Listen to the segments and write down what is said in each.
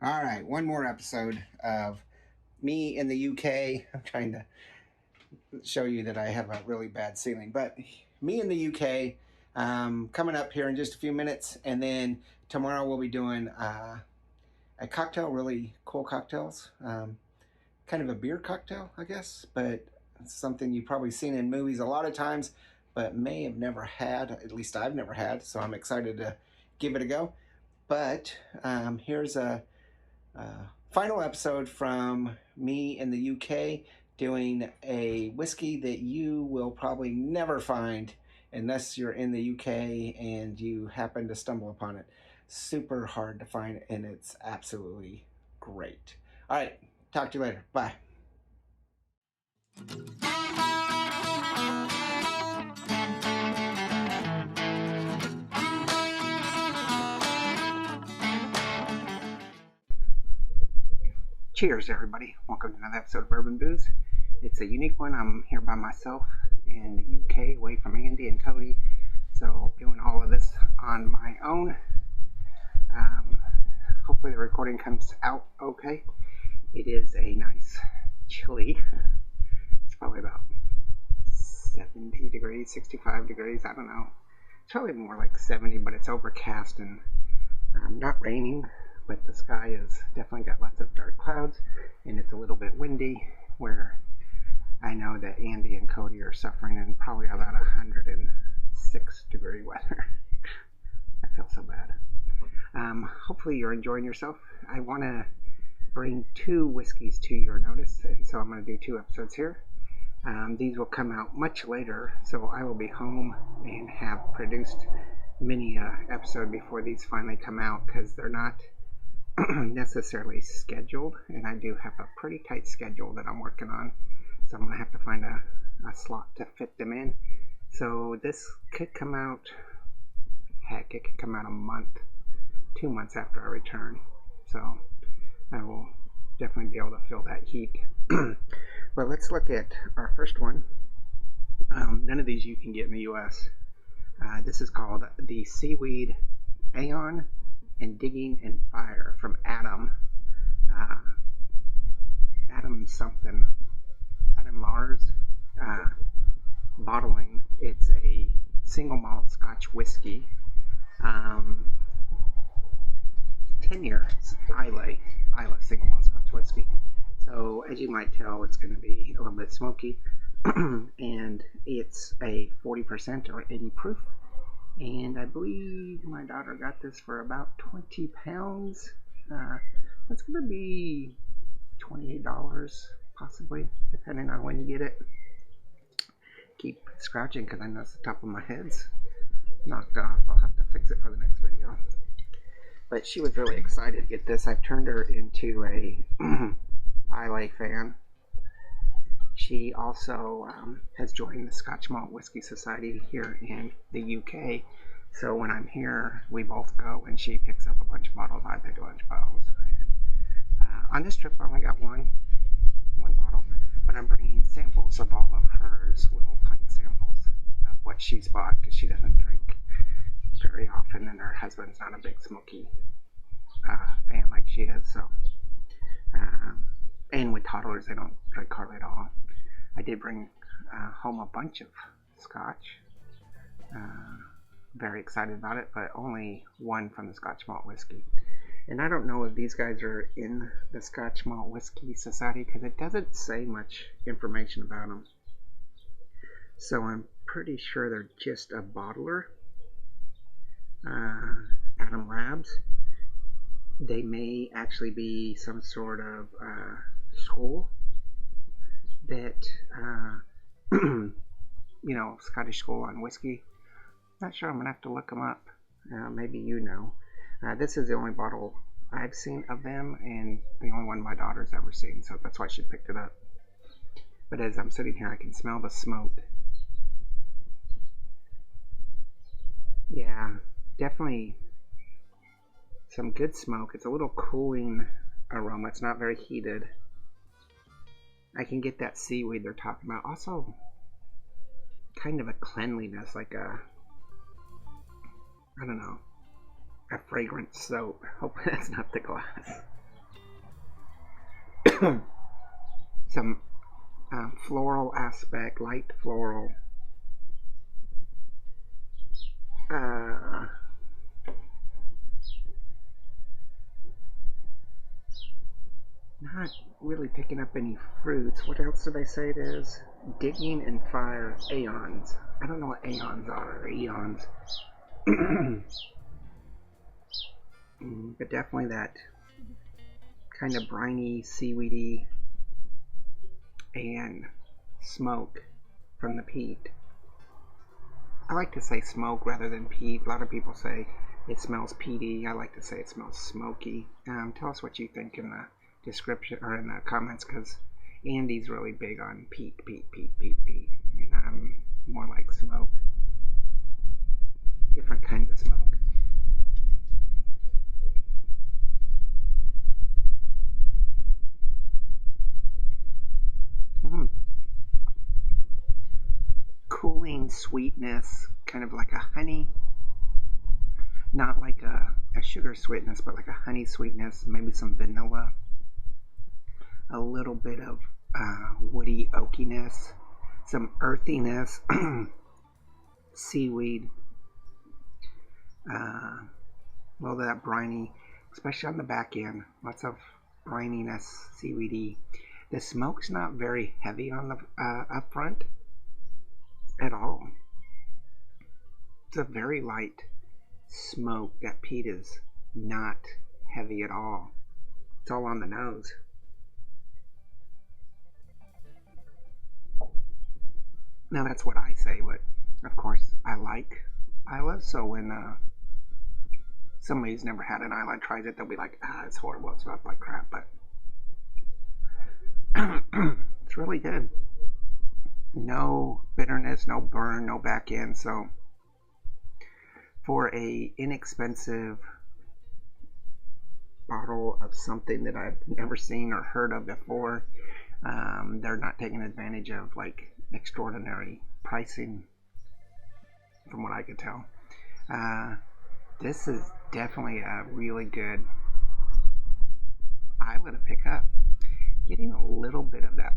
All right, one more episode of me in the UK. I'm trying to show you that I have a really bad ceiling, but me in the UK coming up here in just a few minutes, and then tomorrow we'll be doing a cocktail, really cool cocktails, kind of a beer cocktail, I guess, but something you've probably seen in movies a lot of times, but may have never had. At least I've never had, so I'm excited to give it a go. But here's a final episode from me in the UK doing a whiskey that you will probably never find unless you're in the UK and you happen to stumble upon it. Super hard to find, and it's absolutely great. All right, talk to you later. Bye. Cheers, everybody. Welcome to another episode of Bourbon Booze. It's a unique one. I'm here by myself in the UK, away from Andy and Cody. So, doing all of this on my own. Hopefully the recording comes out okay. It is a nice chilly. It's probably about 70 degrees, 65 degrees. I don't know. It's probably more like 70, but it's overcast and not raining. But the sky has definitely got lots of dark clouds, and it's a little bit windy, where I know that Andy and Cody are suffering in probably about 106 degree weather. I feel so bad. Hopefully you're enjoying yourself. I want to bring two whiskeys to your notice, and so I'm going to do two episodes here. These will come out much later, so I will be home and have produced many episode before these finally come out, because they're not necessarily scheduled, and I do have a pretty tight schedule that I'm working on, so I'm going to have to find a slot to fit them in. So this could come out, heck, it could come out a month, 2 months after I return, so I will definitely be able to fill that heat. But let's look at our first one. None of these you can get in the US. This is called the Seaweed Aeon and Digging and Fire from Adam Lars bottling. It's a single malt Scotch whiskey, 10-year Islay single malt Scotch whiskey. So as you might tell, it's going to be a little bit smoky, and it's a 40% or 80 proof. And I believe my daughter got this for about 20 pounds. That's going to be $28, possibly, depending on when you get it. Keep scratching because I know the top of my head's knocked off. I'll have to fix it for the next video. But she was really excited to get this. I've turned her into a Islay fan. She also has joined the Scotch Malt Whiskey Society here in the UK. So when I'm here, we both go, and she picks up a bunch of bottles. I pick a bunch of bottles. And, on this trip, I only got one bottle, but I'm bringing samples of all of hers, little pint samples of what she's bought, because she doesn't drink very often, and her husband's not a big smoky fan like she is. So, and with toddlers, they don't drink hardly at all. I did bring home a bunch of Scotch. Very excited about it, but only one from the Scotch Malt Whiskey. And I don't know if these guys are in the Scotch Malt Whiskey Society, because it doesn't say much information about them. So I'm pretty sure they're just a bottler. Adam Labs. They may actually be some sort of school that, Scottish school on whiskey. Not sure. I'm going to have to look them up. Maybe you know. This is the only bottle I've seen of them, and the only one my daughter's ever seen, so that's why she picked it up. But as I'm sitting here, I can smell the smoke. Yeah, definitely some good smoke. It's a little cooling aroma. It's not very heated. I can get that seaweed they're talking about. Also, kind of a cleanliness, like a fragrant soap. Hope that's not the glass. Some floral aspect, light floral. Not really picking up any fruits. What else do they say it is? Digging and Fire Aeons. I don't know what Aeons are, or Eons. But definitely that kind of briny, seaweedy, and smoke from the peat. I like to say smoke rather than peat. A lot of people say it smells peaty. I like to say it smells smoky. Tell us what you think in the description or in the comments, because Andy's really big on peat, and I'm more like smoke. Different kinds of smoke. Cooling sweetness, kind of like a honey, not like a sugar sweetness, but like a honey sweetness, maybe some vanilla, a little bit of woody oakiness, some earthiness, seaweed, a little bit of that briny, especially on the back end, lots of brininess, seaweedy. The smoke's not very heavy on the up front at all. It's a very light smoke. That peat is not heavy at all. It's all on the nose. Now that's what I say, but of course I like Islay, so when somebody who's never had an Islay tries it, they'll be like, it's horrible, it smells like crap, but it's really good. No bitterness, no burn, no back end, so for a inexpensive bottle of something that I've never seen or heard of before, they're not taking advantage of like extraordinary pricing, from what I could tell. This is definitely a really good Islay to pick up. Getting a little bit of that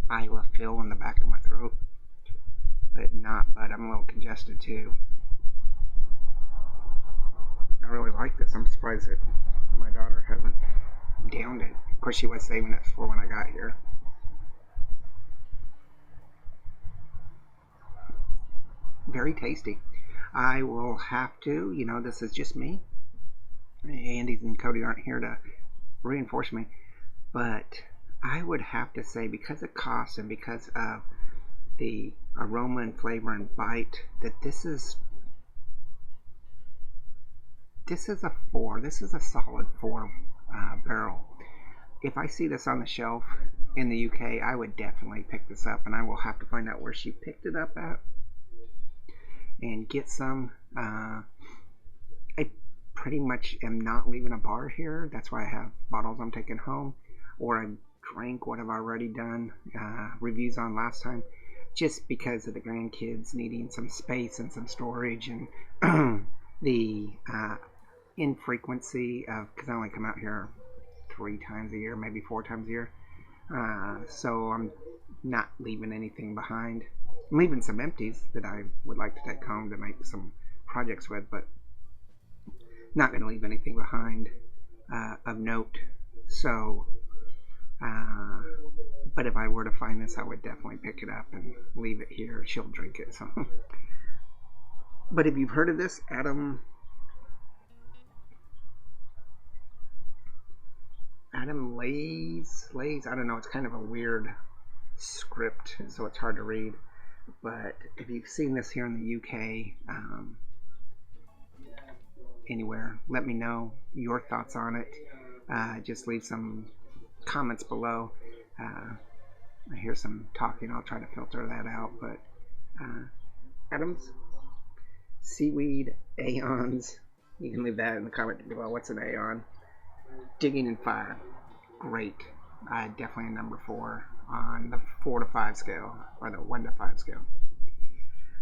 Islay feel in the back of my throat, but I'm a little congested too. I really like this. I'm surprised that my daughter hasn't downed it. Of course, she was saving it for when I got here. Very tasty. I will have to, this is just me. Andy and Cody aren't here to reinforce me, but I would have to say, because of cost and because of the aroma and flavor and bite, that this is a 4. This is a solid 4 barrel. If I see this on the shelf in the UK, I would definitely pick this up, and I will have to find out where she picked it up at and get some. I pretty much am not leaving a bar here. That's why I have bottles I'm taking home, or I drank what I've already done reviews on last time, just because of the grandkids needing some space and some storage, and the infrequency of, because I only come out here 3 times a year, maybe 4 times a year, so I'm not leaving anything behind. I'm leaving some empties that I would like to take home to make some projects with, but not going to leave anything behind of note. So but if I were to find this, I would definitely pick it up and leave it here. She'll drink it. So but if you've heard of this, Adam Lays, I don't know, it's kind of a weird script, so it's hard to read, but if you've seen this here in the UK, anywhere, let me know your thoughts on it. Just leave some comments below. I hear some talking, I'll try to filter that out, but Adam's Seaweed Aeons, you can leave that in the comment below. What's an Aeon? Digging and Fire, great. Definitely a number 4 on the 4 to 5 scale, or the 1 to 5 scale.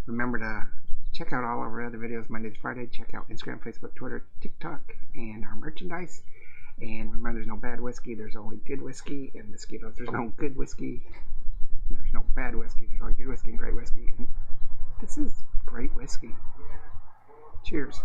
Remember to check out all of our other videos Monday to Friday. Check out Instagram, Facebook, Twitter, TikTok, and our merchandise. And remember, there's no bad whiskey, there's only good whiskey. And mosquitoes, there's no good whiskey, there's no bad whiskey, there's only good whiskey and great whiskey. And this is great whiskey. Cheers.